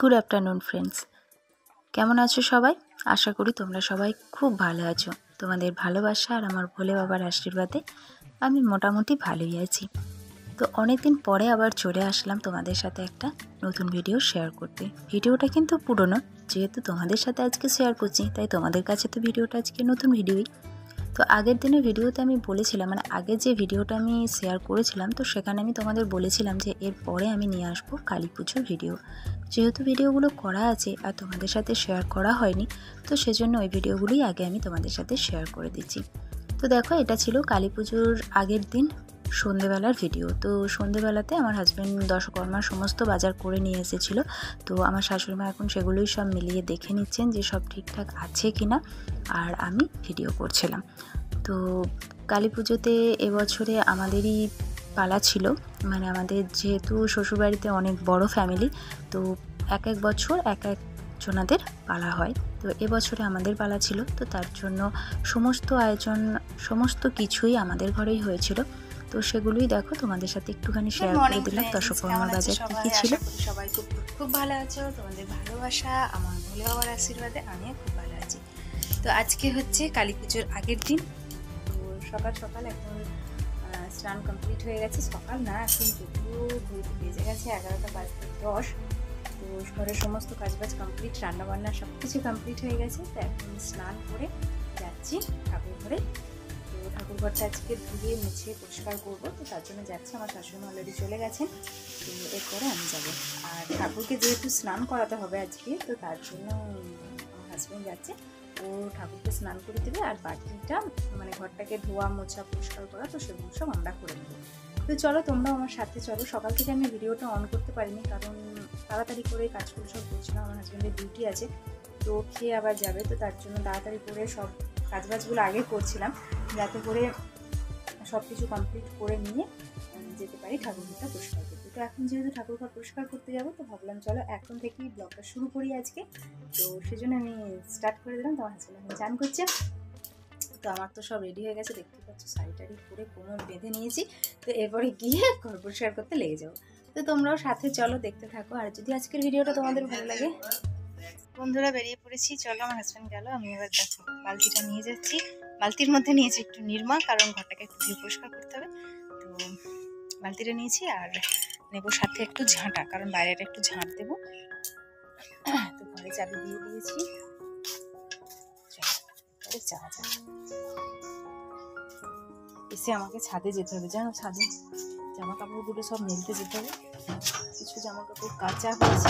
Good afternoon friends, কেমন আছো সবাই? আশা করি তোমরা সবাই খুব ভালো আছো। তোমাদের ভালোবাসা আর আমার ভোলে বাবার আশীর্বাদে আমি মোটামুটি ভালোই আছি। তো অনেকদিন পরে আবার চলে আসলাম তোমাদের সাথে একটা নতুন ভিডিও শেয়ার করতে। ভিডিওটা কিন্তু পুরনো, যেহেতু তোমাদের সাথে আজকে শেয়ার করছি তাই তোমাদের কাছে তো ভিডিওটা আজকে নতুন ভিডিওই। তো আগের দিনের ভিডিওতে আমি বলেছিলাম, মানে আগের যে ভিডিওটা আমি শেয়ার করেছিলাম, তো সেখানে আমি তোমাদের বলেছিলাম যে এরপরে আমি নিয়ে আসবো কালী পুজোর ভিডিও। যেহেতু ভিডিওগুলো করা আছে আর তোমাদের সাথে শেয়ার করা হয়নি, তো সেজন্য ওই ভিডিওগুলোই আগে আমি তোমাদের সাথে শেয়ার করে দিচ্ছি। তো দেখো, এটা ছিল কালী পুজোর আগের দিন সন্ধেবেলার ভিডিও। তো সন্ধেবেলাতে আমার হাজব্যান্ড দশকর্মার সমস্ত বাজার করে নিয়ে এসেছিলো। তো আমার শাশুড়িমা এখন সেগুলোই সব মিলিয়ে দেখে নিচ্ছেন যে সব ঠিকঠাক আছে কিনা, আর আমি ভিডিও করছিলাম। তো কালী পুজোতে এবছরে আমাদেরই পালা ছিল, মানে আমাদের যেহেতু শ্বশুরবাড়িতে অনেক বড় ফ্যামিলি, তো এক এক বছর এক এক জনাদের পালা হয়। তো এবছরে আমাদের পালা ছিল, তো তার জন্য সমস্ত আয়োজন সমস্ত কিছুই আমাদের ঘরেই হয়েছিল। তো সেগুলোই দেখো তোমাদের সাথে একটুখানি শেয়ার করে দিলাম। দশকর্মার বাজার কী কী ছিল। সবাই খুব খুব ভালো আছো, তোমাদের ভালোবাসা আমার ভোলে বাবার আশীর্বাদে আমিও খুব ভালো আছি। তো আজকে হচ্ছে কালী পুজোর আগের দিন। তো সকাল সকাল এখন স্নান কমপ্লিট হয়ে গেছে। সকাল না, এখন যদিও বেজে গেছে 11:10। তো ঘরের সমস্ত কাজবাজ কমপ্লিট, রান্নাবান্না সব কিছু কমপ্লিট হয়ে গেছে। তো এখন স্নান করে যাচ্ছি ঠাকুর ঘরে। তো ঠাকুর ঘরটা আজকে ধুয়ে মুছে পরিষ্কার করবো, তো তার জন্য যাচ্ছি। আমার শাশুড়ি অলরেডি চলে গেছেন, তো এরপরে আমি যাব। আর ঠাকুরকে যেহেতু স্নান করাতে হবে আজকে, তো তার জন্য আমার হাজব্যান্ড যাচ্ছে, ও ঠাকুরকে স্নান করে দেবে। আর বাকিটা মানে ঘরটাকে ধোয়া মোছা পরিষ্কার করা, তো সেগুলো সব আমরা করে দেবো। তো চলো তোমরাও আমার সাথে চলো। সকাল থেকে আমি ভিডিওটা অন করতে পারিনি, কারণ তাড়াতাড়ি করে কাজগুলো সব করছিলাম। আমার হাজব্যান্ডের ডিউটি আছে, তো খেয়ে আবার যাবে, তো তার জন্য তাড়াতাড়ি করে সব কাজবাজগুলো আগে করছিলাম, যাতে করে সব কিছু কমপ্লিট করে নিয়ে যেতে পারি ঠাকুরঘরটা পরিষ্কার করতে। তো এখন যেহেতু ঠাকুরঘর পরিষ্কার করতে যাবো, তো ভাবলাম চলো এখন থেকেই ব্লগটা শুরু করি আজকে। তো সেজন্য আমি স্টার্ট করে দিলাম। তোমার হাজব্যান্ড এখন চান করছে। তো আমার তো সব রেডি হয়ে গেছে, দেখতে পাচ্ছ শাড়ি টাড়ি পরে কোমর বেঁধে নিয়েছি। তো এরপরে গিয়ে ঘর পরিষ্কার করতে লেগে যাবো। তো তোমরাও সাথে চলো, দেখতে থাকো। আর যদি আজকের ভিডিওটা তোমাদের ভালো লাগে, বন্ধুরা বেরিয়ে পড়েছি, চলো। আমার হাজব্যান্ড গেল, আমি এবার দেখো বালতিটা নিয়ে যাচ্ছি। বালতির মধ্যে নিয়েছি একটু নির্মা, কারণ ঘরটাকে একটু ধুয়ে পরিষ্কার করতে হবে। তো বালতিটা নিয়েছি, আর নেবো সাথে একটু ঝাঁটা, কারণ বাইরেটা একটু ঝাঁট দেবো। তো ঘরে চাবি দিয়ে দিয়েছি, যাওয়া যাক। এসে আমাকে ছাদে যেতে হবে, জানো, ছাদে জামা কাপড়গুলো সব মেলতে যেতে হবে। কিছু জামা কাপড় কাঁচা হয়েছে।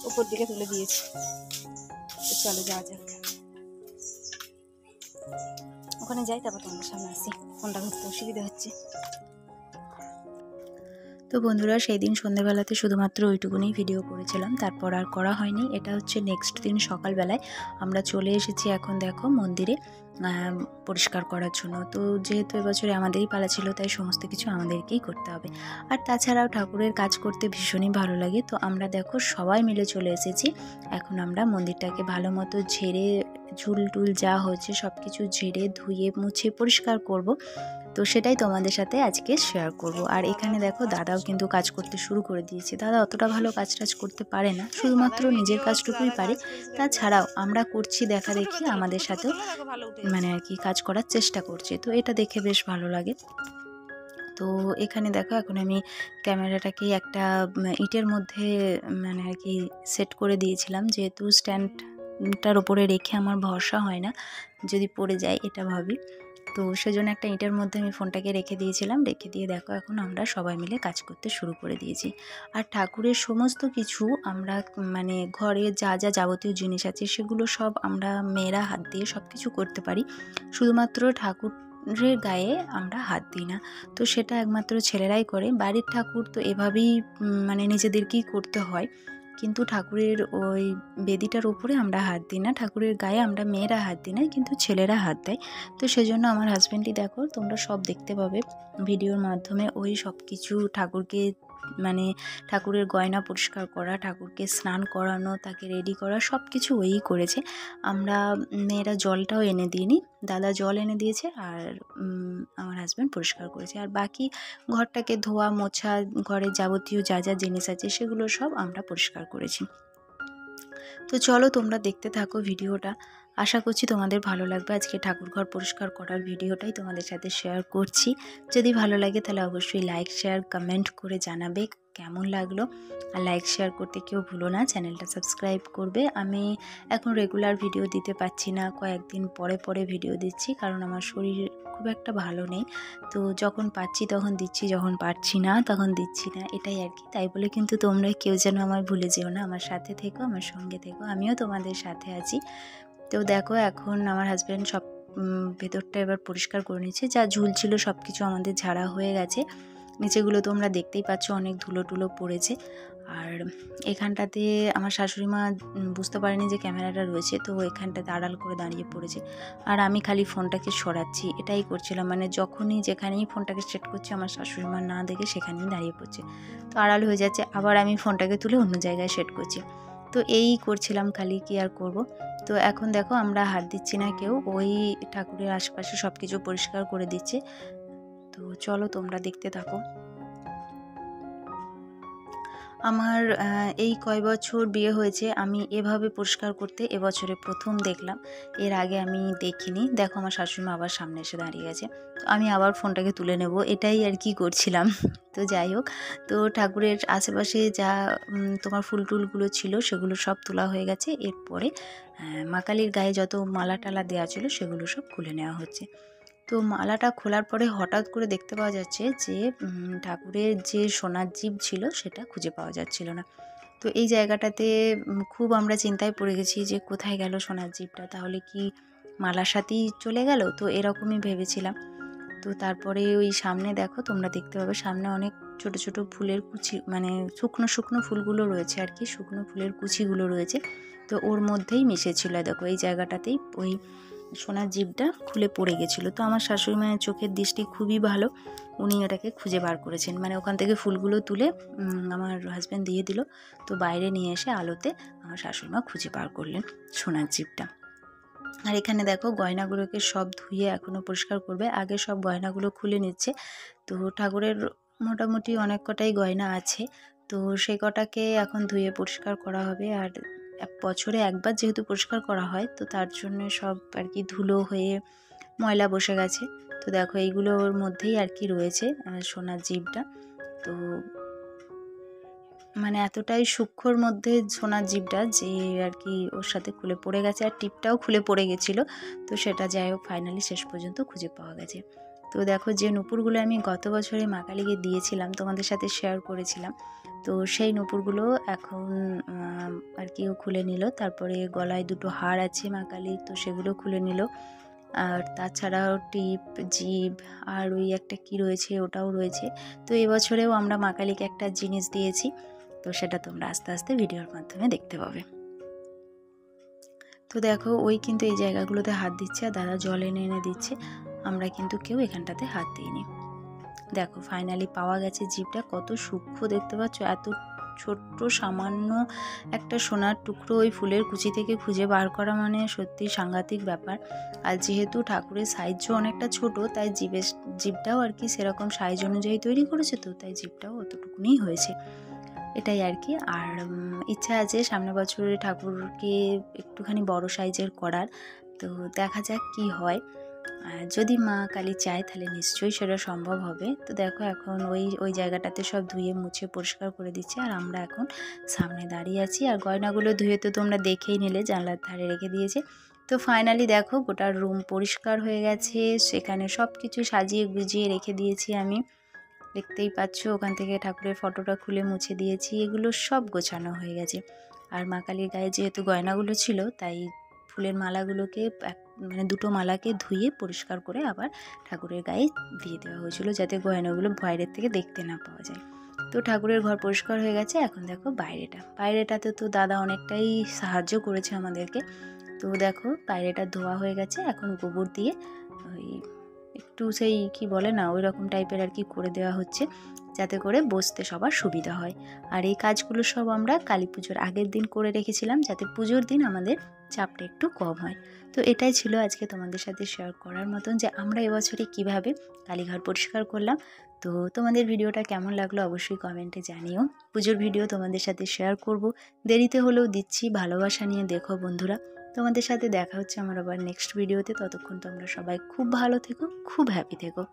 উপর দিকে তুলে দিয়েছি, চলো যাওয়া যাক। ওখানে যাই, তারপর তোমাদের সামনে আসি। ফোনটা ধরতে অসুবিধা হচ্ছে। তো বন্ধুরা, সেই দিন সন্ধ্যেবেলাতে শুধুমাত্র ওইটুকুনি ভিডিও করেছিলাম, তারপর আর করা হয়নি। এটা হচ্ছে নেক্সট দিন সকালবেলায় আমরা চলে এসেছি এখন দেখো মন্দিরে পরিষ্কার করার জন্য। তো যেহেতু এবছরে আমাদেরই পালা ছিল, তাই সমস্ত কিছু আমাদেরকেই করতে হবে। আর তাছাড়াও ঠাকুরের কাজ করতে ভীষণই ভালো লাগে। তো আমরা দেখো সবাই মিলে চলে এসেছি। এখন আমরা মন্দিরটাকে ভালো মতো ঝেড়ে, ঝুল টুল যা হচ্ছে সব কিছু ঝেড়ে ধুয়ে মুছে পরিষ্কার করব। তো সেটাই তোমাদের সাথে আজকে শেয়ার করব। আর এখানে দেখো দাদাও কিন্তু কাজ করতে শুরু করে দিয়েছে। দাদা অতটা ভালো কাজ টাজ করতে পারে না, শুধুমাত্র নিজের কাজটুকুই পারে। তাছাড়াও আমরা করছি দেখা দেখি আমাদের সাথেও মানে আর কি কাজ করার চেষ্টা করছে, তো এটা দেখে বেশ ভালো লাগে। তো এখানে দেখো এখন আমি ক্যামেরাটাকে একটা ইটের মধ্যে মানে আর কি সেট করে দিয়েছিলাম, যেহেতু স্ট্যান্ডটার ওপরে রেখে আমার ভরসা হয় না, যদি পড়ে যায় এটা ভাবি। তো সেজন্য একটা ইটের মধ্যে আমি ফোনটাকে রেখে দিয়েছিলাম। রেখে দিয়ে দেখো এখন আমরা সবাই মিলে কাজ করতে শুরু করে দিয়েছি। আর ঠাকুরের সমস্ত কিছু আমরা মানে ঘরে যা যা যাবতীয় জিনিস আছে সেগুলো সব আমরা মেয়েরা হাত দিয়ে সব কিছু করতে পারি, শুধুমাত্র ঠাকুরের গায়ে আমরা হাত দিই না। তো সেটা একমাত্র ছেলেরাই করে। বাড়ির ঠাকুর তো এভাবেই মানে নিজেদেরকেই করতে হয়, কিন্তু ঠাকুরের ওই বেদিটার উপরে আমরা হাত দিই না, ঠাকুরের গায়ে আমরা মেয়েরা হাত দিই না, কিন্তু ছেলেরা হাত দেয়। তো সেজন্য আমার হাজব্যান্ডই দেখো, তোমরা সব দেখতে পাবে ভিডিওর মাধ্যমে, ওই সব কিছু ঠাকুরকে মানে ঠাকুরের গয়না পরিষ্কার করা, ঠাকুরকে স্নান করানো, তাকে রেডি করা সব কিছু ওই করেছে। আমরা মেয়েরা জলটাও এনে দিইনি, দাদা জল এনে দিয়েছে আর আমার হাজব্যান্ড পরিষ্কার করেছে। আর বাকি ঘরটাকে ধোয়া মোছা, ঘরের যাবতীয় যা যা জিনিস আছে সেগুলো সব আমরা পরিষ্কার করেছি। তো চলো তোমরা দেখতে থাকো ভিডিওটা, আশা করছি তোমাদের ভালো লাগবে। আজকে ঠাকুরঘর পরিষ্কার করার ভিডিওটাই তোমাদের সাথে শেয়ার করছি। যদি ভালো লাগে তাহলে অবশ্যই লাইক শেয়ার কমেন্ট করে জানাবে কেমন লাগলো। আর লাইক শেয়ার করতে কেউ ভুলো না, চ্যানেলটা সাবস্ক্রাইব করবে। আমি এখন রেগুলার ভিডিও দিতে পারছি না, কয়েকদিন পরে পরে ভিডিও দিচ্ছি, কারণ আমার শরীর খুব একটা ভালো নেই। তো যখন পাচ্ছি তখন দিচ্ছি, যখন পারছি না তখন দিচ্ছি না, এটাই আর কি। তাই বলে কিন্তু তোমরা কেউ যেন আমার ভুলে যেও না, আমার সাথে থেকো, আমার সঙ্গে থেকো, আমিও তোমাদের সাথে আছি। তো দেখো এখন আমার হাজব্যান্ড সব ভেতরটা এবার পরিষ্কার করে নিচ্ছে, যা ঝুল ছিল সব কিছু আমাদের ঝাড়া হয়ে গেছে। নিচেগুলো তোমরা দেখতেই পাচ্ছ অনেক ধুলো টুলো পড়েছে। আর এখানটাতে আমার শাশুড়ি মা বুঝতে পারেনি যে ক্যামেরাটা রয়েছে, তো এখানটাতে আড়াল করে দাঁড়িয়ে পড়েছে। আর আমি খালি ফোনটাকে সরাচ্ছি, এটাই করছিলাম, মানে যখনই যেখানেই ফোনটাকে সেট করছি আমার শাশুড়ি মা না দেখে সেখানেই দাঁড়িয়ে পড়ছে, তো আড়াল হয়ে যাচ্ছে। আবার আমি ফোনটাকে তুলে অন্য জায়গায় সেট করছি, তো এই করছিলাম খালি, কি আর করব। তো এখন দেখো আমরা হাত দিচ্ছি না কেউ, ওই ঠাকুরের আশপাশে সব কিছু পরিষ্কার করে দিচ্ছে। তো চলো তোমরা দেখতে থাকো। আমার এই কয় বছর বিয়ে হয়েছে, আমি এভাবে পরিষ্কার করতে এবছরে প্রথম দেখলাম, এর আগে আমি দেখিনি। দেখো আমার শাশুড়িমা আবার সামনে এসে দাঁড়িয়ে গেছে, তো আমি আবার ফোনটাকে তুলে নেব, এটাই আর কি করছিলাম। তো যাই হোক, তো ঠাকুরের আশেপাশে যা তোমার ফুল টুলগুলো ছিল সেগুলো সব তোলা হয়ে গেছে। এরপরে মা কালীর গায়ে যত মালা টালা দেওয়া ছিল সেগুলো সব খুলে নেওয়া হচ্ছে। তো মালাটা খোলার পরে হঠাৎ করে দেখতে পাওয়া যাচ্ছে যে ঠাকুরের যে সোনার জিভ ছিল সেটা খুঁজে পাওয়া যাচ্ছিল না। তো এই জায়গাটাতে খুব আমরা চিন্তায় পড়ে গেছি যে কোথায় গেল সোনার জিভটা, তাহলে কি মালার সাথেই চলে গেল, তো এরকমই ভেবেছিলাম। তো তারপরে ওই সামনে দেখো তোমরা দেখতে পাবে, সামনে অনেক ছোট ছোট ফুলের কুচি, মানে শুকনো শুকনো ফুলগুলো রয়েছে আর কি, শুকনো ফুলের কুচিগুলো রয়েছে, তো ওর মধ্যেই মিশেছিল। দেখো এই জায়গাটাতেই ওই সোনার জিভটা খুলে পড়ে গেছিলো। তো আমার শাশুড়ি মায়ের চোখের দৃষ্টি খুবই ভালো, উনি এটাকে খুঁজে বার করেছেন, মানে ওখান থেকে ফুলগুলো তুলে আমার হাজব্যান্ড দিয়ে দিল, তো বাইরে নিয়ে এসে আলোতে আমার শাশুড়ি মা খুঁজে বার করলেন সোনার জিভটা। আর এখানে দেখো গয়নাগুলোকে সব ধুয়ে এখনও পরিষ্কার করবে, আগে সব গয়নাগুলো খুলে নিচ্ছে। তো ঠাকুরের মোটামুটি অনেক কটাই গয়না আছে, তো সেই কটাকে এখন ধুয়ে পরিষ্কার করা হবে। আর বছরে একবার যেহেতু পরিষ্কার করা হয়, তো তার জন্য সব আর কি ধুলো হয়ে ময়লা বসে গেছে। তো দেখো এইগুলোর মধ্যেই আর কি রয়েছে সোনার জিভটা। তো মানে এতটাই সূক্ষ্মর মধ্যে সোনার জিভটা যে আর কি ওর সাথে খুলে পড়ে গেছে, আর টিপটাও খুলে পড়ে গেছিলো। তো সেটা যাই হোক ফাইনালি শেষ পর্যন্ত খুঁজে পাওয়া গেছে। তো দেখো যে নূপুরগুলো আমি গত বছরে মা কালীকে দিয়েছিলাম, তোমাদের সাথে শেয়ার করেছিলাম, তো সেই নূপুরগুলো এখন আর কি ও খুলে নিল। তারপরে গলায় দুটো হার আছে মা কালীর, তো সেগুলো খুলে নিল। আর তাছাড়াও টিপ, জিভ আর ওই একটা কি রয়েছে ওটাও রয়েছে। তো এবছরেও আমরা মা কালীকে একটা জিনিস দিয়েছি, তো সেটা তোমরা আস্তে আস্তে ভিডিওর মাধ্যমে দেখতে পাবে। তো দেখো ওই কিন্তু এই জায়গাগুলোতে হাত দিচ্ছে, আর দাদা জল এনে এনে দিচ্ছে, আমরা কিন্তু কেউ এখানটাতে হাত দিইনি। দেখো ফাইনালি পাওয়া গেছে জিভটা, কত সূক্ষ্ম দেখতে পাচ্ছ, এত ছোট্ট সামান্য একটা সোনার টুকরো ওই ফুলের কুচি থেকে খুঁজে বার করা মানে সত্যি সাংঘাতিক ব্যাপার। আর যেহেতু ঠাকুরের সাইজও অনেকটা ছোট, তাই জিভটাও আর কি সেরকম সাইজ অনুযায়ী তৈরি করেছে, তো তাই জিভটাও অতটুকুনি হয়েছে, এটাই আর কি। আর ইচ্ছা আছে সামনের বছরে ঠাকুরকে একটুখানি বড় সাইজের করার, তো দেখা যাক কি হয়। যদি মা কালী চায় তাহলে নিশ্চয়ই সেটা সম্ভব হবে। তো দেখো এখন ওই জায়গাটাতে সব ধুয়ে মুছে পরিষ্কার করে দিচ্ছে, আর আমরা এখন সামনে দাঁড়িয়ে আছি। আর গয়নাগুলো ধুয়ে তো তোমরা দেখেই নিলে, জানলার ধারে রেখে দিয়েছে। তো ফাইনালি দেখো গোটা রুম পরিষ্কার হয়ে গেছে, সেখানে সব কিছু সাজিয়ে গুজিয়ে রেখে দিয়েছি আমি, দেখতেই পাচ্ছ। ওখান থেকে ঠাকুরের ফটোটা খুলে মুছে দিয়েছি, এগুলো সব গোছানো হয়ে গেছে। আর মা কালীর গায়ে যেহেতু গয়নাগুলো ছিল, তাই ফুলের মালাগুলোকে মানে দুটো মালাকে ধুয়ে পরিষ্কার করে আবার ঠাকুরের গায়ে দিয়ে দেওয়া হয়েছিল, যাতে গয়নাগুলো বাইরের থেকে দেখতে না পাওয়া যায়। তো ঠাকুরের ঘর পরিষ্কার হয়ে গেছে। এখন দেখো বাইরেটাতে তো দাদা অনেকটাই সাহায্য করেছে আমাদেরকে। তো দেখো বাইরেটা ধোয়া হয়ে গেছে, এখন গোবর দিয়ে ওই একটু সেই কি বলে না, ওই রকম টাইপের আর কি করে দেওয়া হচ্ছে, যাতে করে বসতে সবার সুবিধা হয়। আর এই কাজগুলো সব আমরা কালী পুজোর আগের দিন করে রেখেছিলাম, যাতে পুজোর দিন আমাদের চাপটা একটু কম হয়। তো এটাই ছিল আজকে তোমাদের সাথে শেয়ার করার মতন, যে আমরা এবছরে কিভাবে কালীঘর পরিষ্কার করলাম। তো তোমাদের ভিডিওটা কেমন লাগলো অবশ্যই কমেন্টে জানিও। পুজোর ভিডিও তোমাদের সাথে শেয়ার করব, দেরিতে হলেও দিচ্ছি, ভালোবাসা নিয়ে দেখো বন্ধুরা। তোমাদের সাথে দেখা হচ্ছে আমার আবার নেক্সট ভিডিওতে। ততক্ষণ তোমরা সবাই খুব ভালো থেকো, খুব হ্যাপি থেকো।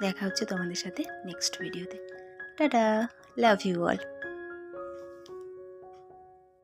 দেখা হচ্ছে তোমাদের সাথে নেক্সট ভিডিওতে। Tata, love you all.